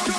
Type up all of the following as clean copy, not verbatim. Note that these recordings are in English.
Yo,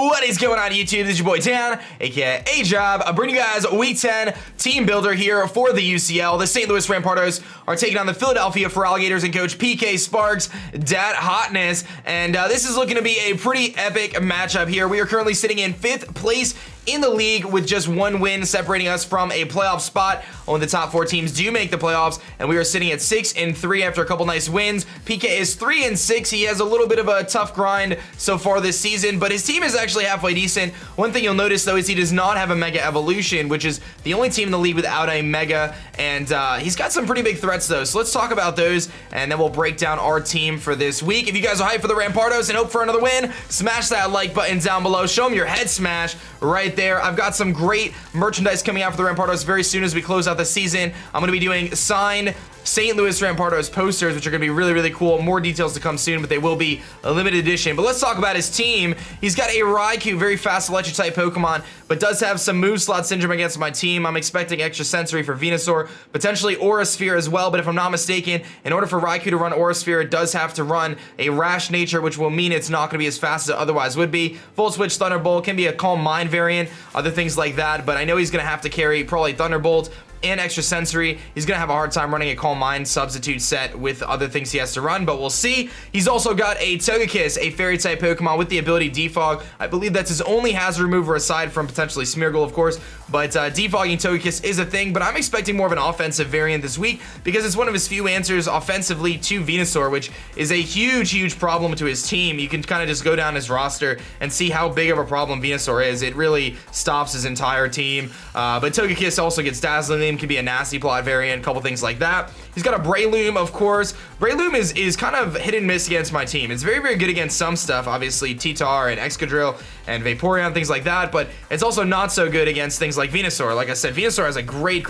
what is going on YouTube? This is your boy Dan, aka aDrive. I'm bringing you guys Week 10 Team Builder here for the UCL. The St. Louis Rampardos are taking on the Philadelphia Feraligatrs and coach PK SPARX, Dat Hotness. And this is looking to be a pretty epic matchup here. We are currently sitting in 5th place in the league with just one win separating us from a playoff spot. Only the top 4 teams do make the playoffs, and we are sitting at 6-3 after a couple nice wins. PK is 3-6. He has a little bit of a tough grind so far this season, but his team is actually halfway decent. One thing you'll notice though is he does not have a Mega Evolution, which is the only team in the league without a Mega, and he's got some pretty big threats though. So let's talk about those, and then we'll break down our team for this week. If you guys are hyped for the Rampardos and hope for another win, smash that like button down below. Show them your head smash right there. I've got some great merchandise coming out for the Rampardos very soon as we close out the season. I'm going to be doing signed St. Louis Rampardos posters, which are going to be really, really cool. More details to come soon, but they will be a limited edition. But let's talk about his team. He's got a Raikou, very fast electric type Pokemon, but does have some move slot syndrome against my team. I'm expecting extra sensory for Venusaur, potentially Aura Sphere as well, but if I'm not mistaken, in order for Raikou to run Aura Sphere, it does have to run a Rash Nature, which will mean it's not going to be as fast as it otherwise would be. Full Switch Thunderbolt can be a Calm Mind variant, other things like that, but I know he's going to have to carry probably Thunderbolt and extra sensory. He's gonna have a hard time running a Calm Mind substitute set with other things he has to run, but we'll see. He's also got a Togekiss, a fairy type Pokemon with the ability Defog. I believe that's his only hazard remover aside from potentially Smeargle, of course, but defogging Togekiss is a thing. But I'm expecting more of an offensive variant this week because it's one of his few answers offensively to Venusaur, which is a huge problem to his team. You can kind of just go down his roster and see how big of a problem Venusaur is. It really stops his entire team, but Togekiss also gets Dazzling. Can be a nasty plot variant, a couple things like that. He's got a Breloom, of course. Breloom is kind of hit and miss against my team. It's very good against some stuff, obviously T-Tar and Excadrill and Vaporeon, things like that, but it's also not so good against things like Venusaur. Like I said, Venusaur has a great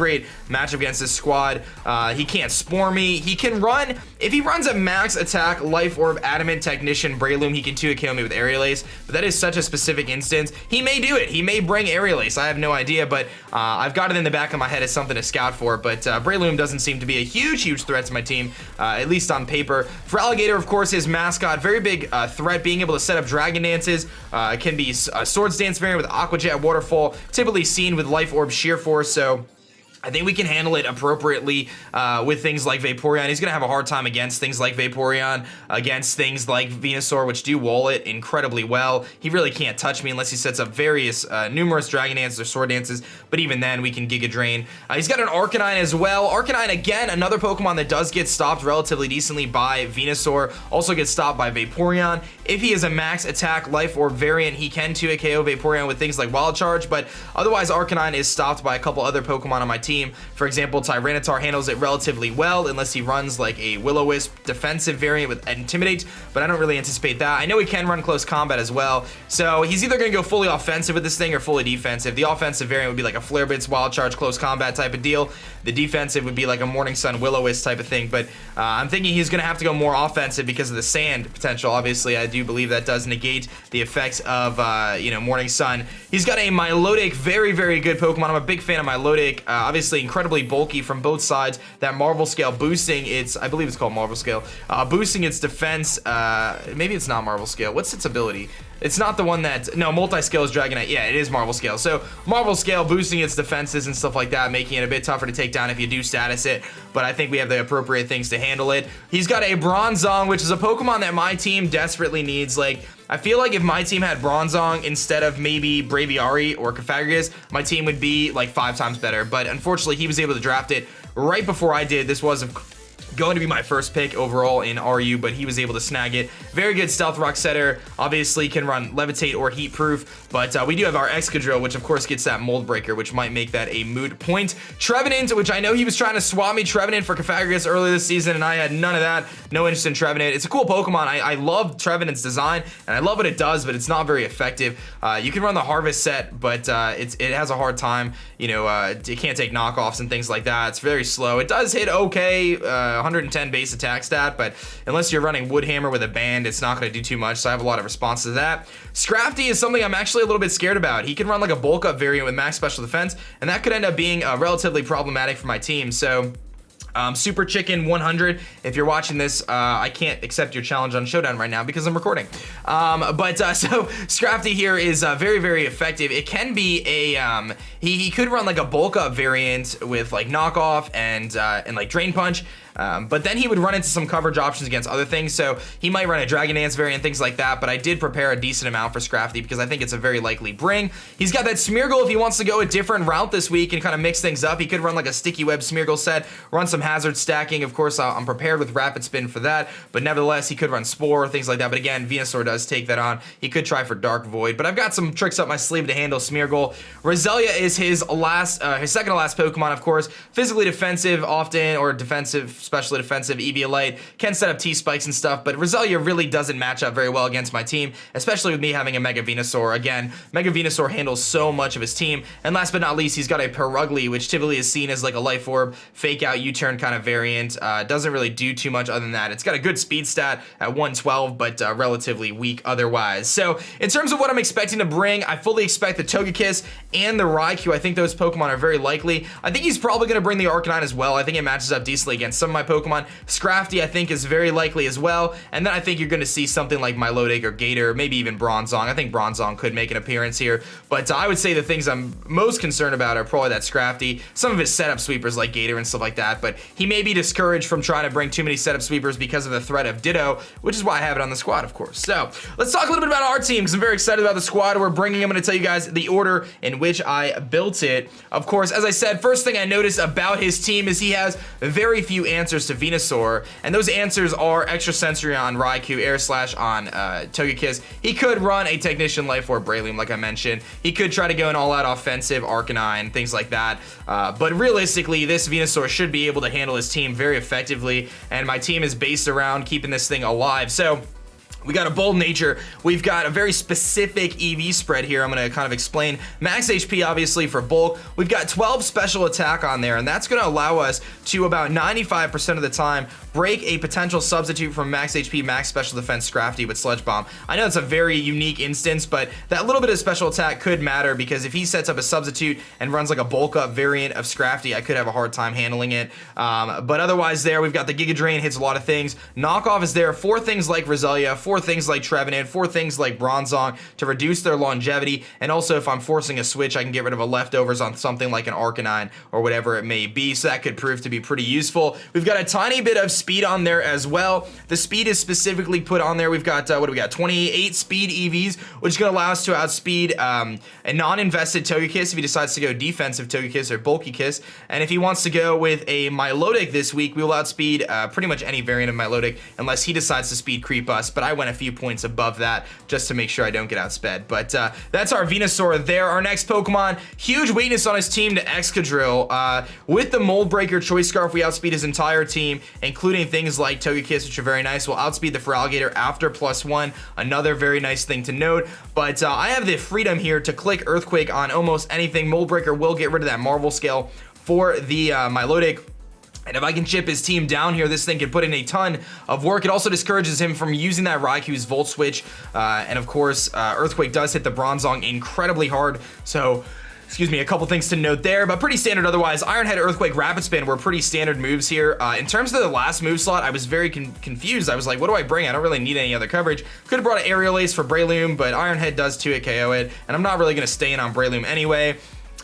matchup against this squad. He can't Spore me. He can run, if he runs a max attack Life Orb Adamant Technician Breloom, he can 2-KO me with Aerial Ace, but that is such a specific instance. He may do it. He may bring Aerial Ace. I have no idea, but I've got it in the back of my head as something to scout for, but Breloom doesn't seem to be a huge threat to my team, at least on paper. Feraligator, of course, his mascot, very big threat, being able to set up Dragon Dances. It can be a Swords Dance variant with Aqua Jet Waterfall, typically seen with Life Orb Sheer Force, so I think we can handle it appropriately with things like Vaporeon. He's going to have a hard time against things like Vaporeon, against things like Venusaur, which do wall it incredibly well. He really can't touch me unless he sets up various, numerous Dragon Dances or Sword Dances, but even then, we can Giga Drain. He's got an Arcanine as well. Arcanine, again, another Pokemon that does get stopped relatively decently by Venusaur, also gets stopped by Vaporeon. If he is a max attack Life Orb variant, he can 2-KO Vaporeon with things like Wild Charge, but otherwise, Arcanine is stopped by a couple other Pokemon on my team. For example, Tyranitar handles it relatively well unless he runs like a Will-O-Wisp defensive variant with Intimidate, but I don't really anticipate that. I know he can run Close Combat as well, so he's either going to go fully offensive with this thing or fully defensive. The offensive variant would be like a Flare Blitz, Wild Charge, Close Combat type of deal. The defensive would be like a Morning Sun, Will-O-Wisp type of thing, but I'm thinking he's going to have to go more offensive because of the Sand potential. Obviously, I do believe that does negate the effects of, Morning Sun. He's got a Milotic, very good Pokemon. I'm a big fan of Milotic. Obviously, incredibly bulky from both sides. That Marvel Scale boosting its, I believe it's called Marvel Scale, boosting its defense. Maybe it's not Marvel Scale. What's its ability? It's not the one that, no, Multi-Scale is Dragonite. Yeah, it is Marvel Scale. So Marvel Scale boosting its defenses and stuff like that, making it a bit tougher to take down if you do status it, but I think we have the appropriate things to handle it. He's got a Bronzong, which is a Pokemon that my team desperately needs. Like, I feel like if my team had Bronzong instead of maybe Braviary or Cofagrigus, my team would be like 5 times better, but unfortunately he was able to draft it right before I did. This was going to be my first pick overall in RU, but he was able to snag it. Very good Stealth Rock setter. Obviously can run Levitate or Heat Proof, but we do have our Excadrill, which of course gets that Mold Breaker, which might make that a moot point. Trevenant, which I know he was trying to swap me Trevenant for Cofagrigus earlier this season, and I had none of that. No interest in Trevenant. It's a cool Pokemon. I love Trevenant's design, and I love what it does, but it's not very effective. You can run the Harvest set, but it has a hard time. It can't take knockoffs and things like that. It's very slow. It does hit okay, 110 base attack stat, but unless you're running Wood Hammer with a band, and it's not going to do too much, so I have a lot of responses to that. Scrafty is something I'm actually a little bit scared about. He can run like a bulk up variant with max special defense, and that could end up being relatively problematic for my team. So Super Chicken 100, if you're watching this, I can't accept your challenge on Showdown right now because I'm recording. So Scrafty here is very, very effective. It can be a, he could run like a bulk up variant with like knockoff and like drain punch. But then he would run into some coverage options against other things, so he might run a Dragon Dance variant, things like that, but I did prepare a decent amount for Scrafty because I think it's a very likely bring. He's got that Smeargle if he wants to go a different route this week and kind of mix things up. He could run like a Sticky Web Smeargle set, run some Hazard stacking. Of course, I'm prepared with Rapid Spin for that, but nevertheless, he could run Spore, things like that. But again, Venusaur does take that on. He could try for Dark Void, but I've got some tricks up my sleeve to handle Smeargle. Roselia is his second to last Pokemon, of course. Physically defensive often, or defensive, specially defensive. Eviolite can set up T-Spikes and stuff, but Roselia really doesn't match up very well against my team, especially with me having a Mega Venusaur. Again, Mega Venusaur handles so much of his team, and last but not least, he's got a Perugly, which typically is seen as like a Life Orb, Fake Out U-Turn kind of variant. Doesn't really do too much other than that. It's got a good speed stat at 112, but relatively weak otherwise. So, in terms of what I'm expecting to bring, I fully expect the Togekiss and the Raikou. I think those Pokemon are very likely. I think he's probably going to bring the Arcanine as well. I think it matches up decently against some of my Pokemon. Scrafty, I think, is very likely as well. And then I think you're going to see something like Milotic or Gator, maybe even Bronzong. I think Bronzong could make an appearance here. But I would say the things I'm most concerned about are probably that Scrafty, some of his setup sweepers like Gator and stuff like that. But he may be discouraged from trying to bring too many setup sweepers because of the threat of Ditto, which is why I have it on the squad, of course. So let's talk a little bit about our team because I'm very excited about the squad we're bringing. I'm going to tell you guys the order in which I built it. Of course, as I said, first thing I noticed about his team is he has very few answers to Venusaur. And those answers are Extra Sensory on Raikou, Air Slash on Togekiss. He could run a Technician, Life Orb, Breloom, like I mentioned. He could try to go an all-out offensive, Arcanine, things like that. But realistically, this Venusaur should be able to handle his team very effectively, and my team is based around keeping this thing alive. So we got a bold nature. We've got a very specific EV spread here. I'm going to kind of explain. Max HP, obviously, for bulk. We've got 12 special attack on there, and that's going to allow us to about 95% of the time break a potential substitute from max HP, max special defense Scrafty with Sludge Bomb. I know it's a very unique instance, but that little bit of special attack could matter because if he sets up a substitute and runs like a bulk up variant of Scrafty, I could have a hard time handling it. But otherwise there, we've got the Giga Drain, hits a lot of things. Knockoff is there for things like Roselia, for things like Trevenant, for things like Bronzong to reduce their longevity, and also if I'm forcing a switch, I can get rid of a leftovers on something like an Arcanine or whatever it may be, so that could prove to be pretty useful. We've got a tiny bit of speed on there as well. The speed is specifically put on there. We've got, what do we got? 28 speed EVs, which is going to allow us to outspeed a non-invested Togekiss if he decides to go defensive Togekiss or bulky Kiss, and if he wants to go with a Milotic this week, we will outspeed pretty much any variant of Milotic unless he decides to speed creep us, but I went a few points above that just to make sure I don't get outsped. But that's our Venusaur there. Our next Pokemon, huge weakness on his team to Excadrill. With the Mold Breaker Choice Scarf, we outspeed his entire team, including things like Togekiss, which are very nice. We'll outspeed the Feraligator after +1, another very nice thing to note. But I have the freedom here to click Earthquake on almost anything. Mold Breaker will get rid of that Marvel Scale for the Milotic. And if I can chip his team down here, this thing can put in a ton of work. It also discourages him from using that Raikou's Volt Switch. And of course, Earthquake does hit the Bronzong incredibly hard. So, excuse me, a couple things to note there, but pretty standard otherwise. Iron Head, Earthquake, Rapid Spin were pretty standard moves here. In terms of the last move slot, I was very confused. I was like, what do I bring? I don't really need any other coverage. Could have brought an Aerial Ace for Breloom, but Iron Head does 2-hit KO it, and I'm not really going to stay in on Breloom anyway.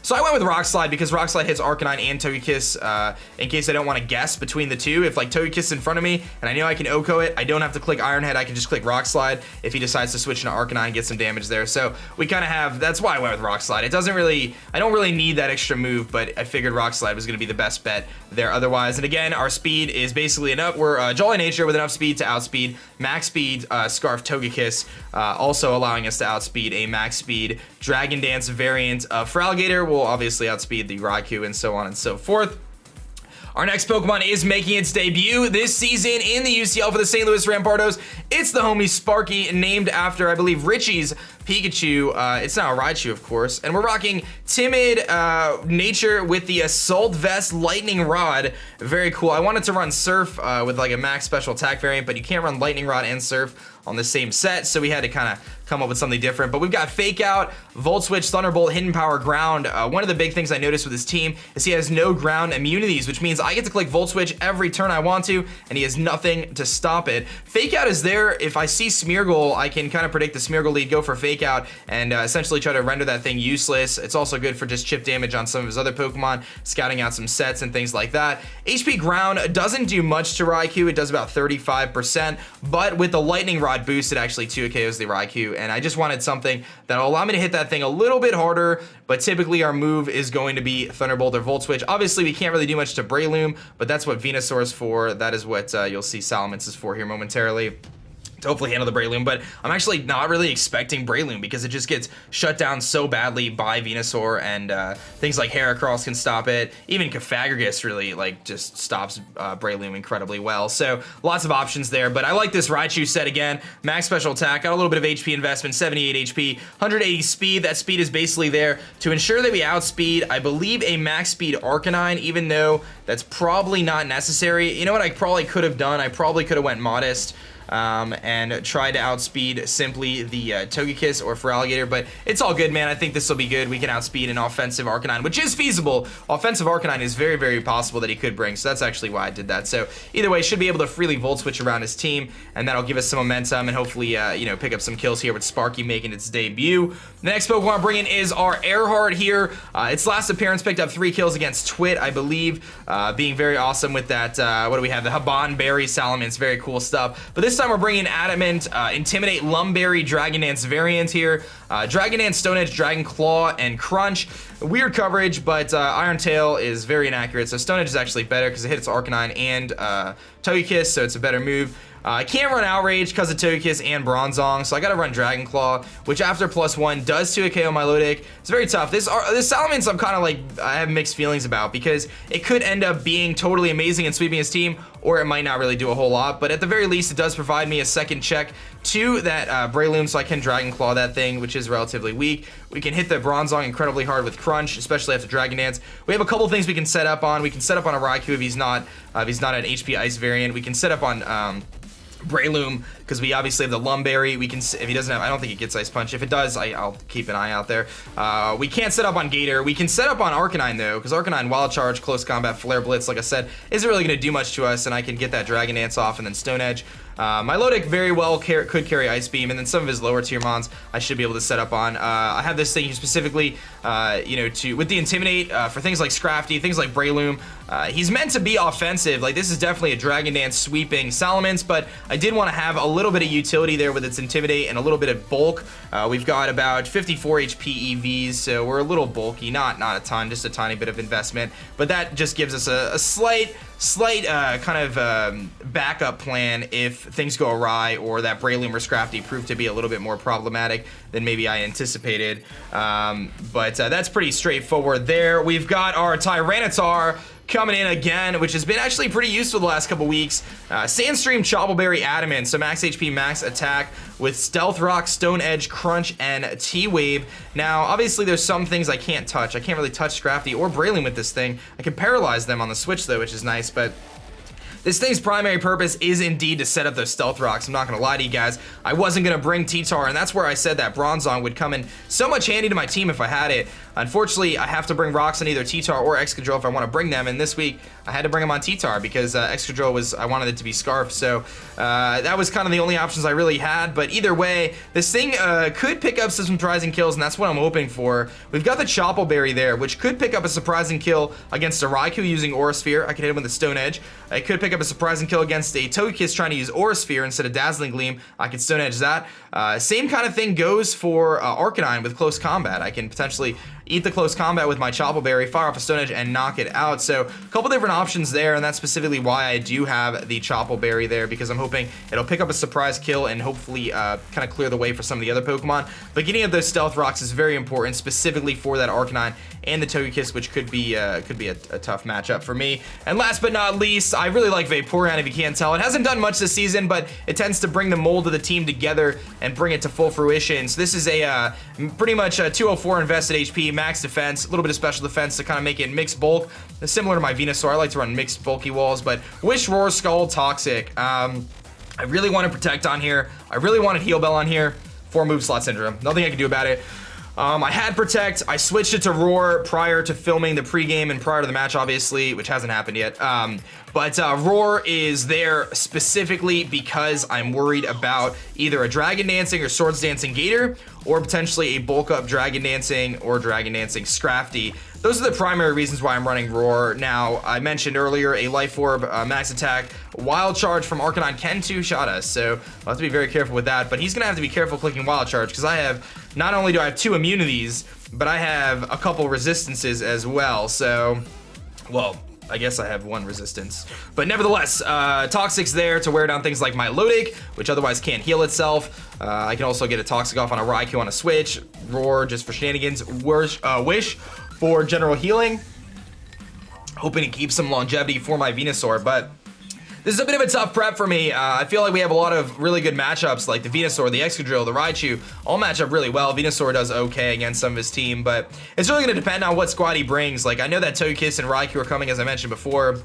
So I went with Rock Slide because Rock Slide hits Arcanine and Togekiss in case I don't want to guess between the two. If like Togekiss is in front of me and I know I can OHKO it, I don't have to click Iron Head, I can just click Rock Slide if he decides to switch into Arcanine and get some damage there. So we kind of have, that's why I went with Rock Slide. It doesn't really, I don't really need that extra move, but I figured Rock Slide was going to be the best bet there otherwise. And again, our speed is basically enough. We're Jolly Nature with enough speed to outspeed max speed Scarf Togekiss, also allowing us to outspeed a max speed Dragon Dance variant of Feraligator. Will obviously outspeed the Raikou and so on and so forth. Our next Pokemon is making its debut this season in the UCL for the St. Louis Rampardos. It's the homie Sparky, named after, I believe, Richie's Pikachu. It's now a Raichu, of course. And we're rocking Timid Nature with the Assault Vest Lightning Rod. Very cool. I wanted to run Surf with like a max special attack variant, but you can't run Lightning Rod and Surf on the same set, so we had to kind of come up with something different. But we've got Fake Out, Volt Switch, Thunderbolt, Hidden Power, Ground. One of the big things I noticed with this team is he has no ground immunities, which means I get to click Volt Switch every turn I want to, and he has nothing to stop it. Fake Out is there. If I see Smeargle, I can kind of predict the Smeargle lead, go for Fake Out, and essentially try to render that thing useless. It's also good for just chip damage on some of his other Pokemon, scouting out some sets and things like that. HP Ground doesn't do much to Raikou. It does about 35%, but with the Lightning Rod boost, it actually 2KOs the Raikou, and I just wanted something that'll allow me to hit that thing a little bit harder, but typically our move is going to be Thunderbolt or Volt Switch. Obviously, we can't really do much to Breloom, but that's what Venusaur is for. That is what you'll see Salamence is for here momentarily, to hopefully handle the Breloom. But I'm actually not really expecting Breloom because it just gets shut down so badly by Venusaur, and things like Heracross can stop it. Even Cofagrigus really like just stops Breloom incredibly well. So lots of options there, but I like this Raichu set again. Max special attack, got a little bit of HP investment, 78 HP, 180 speed. That speed is basically there to ensure that we outspeed, I believe, a max speed Arcanine, even though that's probably not necessary. You know what I probably could have done? I probably could have went Modest and try to outspeed simply the Togekiss or Feraligator, but it's all good, man. I think this will be good. We can outspeed an offensive Arcanine, which is feasible. Offensive Arcanine is very, very possible that he could bring, so that's actually why I did that. So either way, should be able to freely Volt Switch around his team, and that'll give us some momentum and hopefully, you know, pick up some kills here with Sparky making its debut. The next Pokemon I'm bringing is our Earhart here. Its last appearance picked up 3 kills against Twit, I believe, being very awesome with that, what do we have? The Haban Berry Salamence, very cool stuff. But this time we're bringing Adamant, Intimidate, Lumberry, Dragon Dance variant here. Dragon Dance, Stone Edge, Dragon Claw, and Crunch. Weird coverage, but Iron Tail is very inaccurate, so Stone Edge is actually better because it hits Arcanine and Togekiss, so it's a better move. I can't run Outrage because of Togekiss and Bronzong, so I gotta run Dragon Claw, which after +1 does 2 KO Milotic. It's very tough. This Salamence I'm kind of like, I have mixed feelings about because it could end up being totally amazing and sweeping his team, or it might not really do a whole lot, but at the very least it does provide me a second check to that Breloom, so I can Dragon Claw that thing, which is relatively weak. We can hit the Bronzong incredibly hard with Crunch, especially after Dragon Dance. We have a couple things we can set up on. We can set up on a Raikou if he's not an HP Ice variant. We can set up on Breloom, because we obviously have the Lumberry. We can, if he doesn't have, I don't think it gets Ice Punch. If it does, I'll keep an eye out there. We can't set up on Gator. We can set up on Arcanine though, because Arcanine Wild Charge, Close Combat, Flare Blitz, like I said, isn't really going to do much to us, and I can get that Dragon Dance off and then Stone Edge. Milotic very well could carry Ice Beam, and then some of his lower tier mons I should be able to set up on. I have this thing here specifically, you know, with the Intimidate for things like Scrafty, things like Breloom. He's meant to be offensive. Like, this is definitely a Dragon Dance sweeping Salamence, but I did want to have a little bit of utility there with its Intimidate and a little bit of bulk. We've got about 54 HP EVs, so we're a little bulky, not a ton, just a tiny bit of investment, but that just gives us a slight kind of backup plan if things go awry or that Breloom or Scrafty proved to be a little bit more problematic than maybe I anticipated. But that's pretty straightforward there. We've got our Tyranitar coming in again, which has been actually pretty useful the last couple weeks. Sandstream, Choppleberry, Adamant, so max HP, max attack with Stealth Rock, Stone Edge, Crunch, and T-Wave. Now, obviously, there's some things I can't touch. I can't really touch Scrafty or Breloom with this thing. I can paralyze them on the Switch, though, which is nice, but this thing's primary purpose is indeed to set up those Stealth Rocks. I'm not gonna lie to you guys. I wasn't gonna bring T-Tar, and that's where I said that Bronzong would come in so much handy to my team if I had it. Unfortunately, I have to bring rocks on either T-Tar or Excadrill if I want to bring them, and this week I had to bring them on T-Tar because Excadrill was, I wanted it to be Scarf, so that was kind of the only options I really had. But either way, this thing could pick up some surprising kills, and that's what I'm hoping for. We've got the Choppleberry there, which could pick up a surprising kill against a Raikou using Aura Sphere. I could hit him with a Stone Edge. It could pick up a surprising kill against a Togekiss trying to use Aura Sphere instead of Dazzling Gleam. I could Stone Edge that. Same kind of thing goes for Arcanine with Close Combat. I can potentially eat the close combat with my Chople Berry, fire off a Stone Edge, and knock it out. So a couple different options there, and that's specifically why I do have the Chople Berry there, because I'm hoping it'll pick up a surprise kill and hopefully kind of clear the way for some of the other Pokemon. But getting at those Stealth Rocks is very important, specifically for that Arcanine and the Togekiss, which could be a tough matchup for me. And last but not least, I really like Vaporeon, if you can't tell. It hasn't done much this season, but it tends to bring the mold of the team together and bring it to full fruition. So this is a pretty much a 204 invested HP, max defense, a little bit of special defense to kind of make it mixed bulk. Similar to my Venusaur, I like to run mixed bulky walls, but Wish, Roar, Skull, Toxic. I really want to Protect on here. I really wanted Heal Bell on here. 4 move slot syndrome. Nothing I can do about it. I had Protect. I switched it to Roar prior to filming the pregame and prior to the match, obviously, which hasn't happened yet. But Roar is there specifically because I'm worried about either a Dragon Dancing or Swords Dancing Gator, or potentially a bulk up Dragon Dancing or Dragon Dancing Scrafty. Those are the primary reasons why I'm running Roar. Now, I mentioned earlier a Life Orb, Max Attack, Wild Charge from Arcanine can two-shot us, so I'll have to be very careful with that. But he's going to have to be careful clicking Wild Charge, because I have, not only do I have 2 immunities, but I have a couple resistances as well. So, well, I guess I have 1 resistance. But nevertheless, Toxic's there to wear down things like my Lodic, which otherwise can't heal itself. I can also get a Toxic off on a Raikou on a switch. Roar just for shenanigans. Wish for general healing. Hoping to keep some longevity for my Venusaur, but this is a bit of a tough prep for me. I feel like we have a lot of really good matchups, like the Venusaur, the Excadrill, the Raichu, all match up really well. Venusaur does okay against some of his team, but it's really going to depend on what squad he brings. Like, I know that Togekiss and Raikou are coming, as I mentioned before.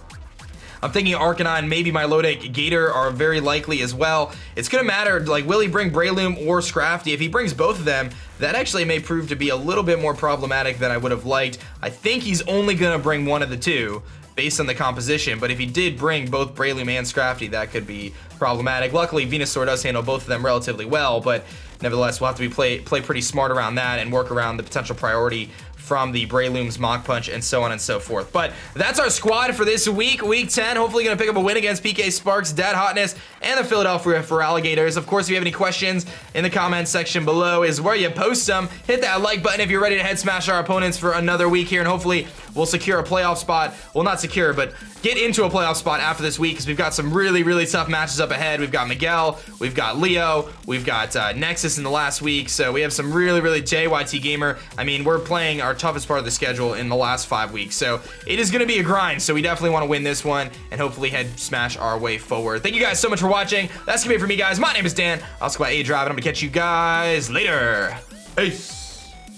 I'm thinking Arcanine, maybe my Lodic, Gator are very likely as well. It's going to matter, like, will he bring Breloom or Scrafty? If he brings both of them, that actually may prove to be a little bit more problematic than I would have liked. I think he's only going to bring one of the two, based on the composition, but if he did bring both Breloom and Scrafty, that could be problematic. Luckily, Venusaur does handle both of them relatively well, but nevertheless, we'll have to play pretty smart around that and work around the potential priority from the Breloom's Mach Punch and so on and so forth. But that's our squad for this week, week 10. Hopefully gonna pick up a win against PK SPARX, Dad Hotness, and the Philadelphia Feraligatrs. Of course, if you have any questions in the comments section below is where you post them. Hit that like button if you're ready to head smash our opponents for another week here, and hopefully we'll secure a playoff spot. Well, not secure, but get into a playoff spot after this week, because we've got some really, really tough matches up ahead. We've got Miguel, we've got Leo, we've got Nexus in the last week, so we have some really, really JYT Gamer. I mean, we're playing our toughest part of the schedule in the last 5 weeks, so it is going to be a grind, so we definitely want to win this one and hopefully head smash our way forward. Thank you guys so much for watching. That's going to be it for me, guys. My name is Dan. I'll squad aDrive, and I'm going to catch you guys later. Peace.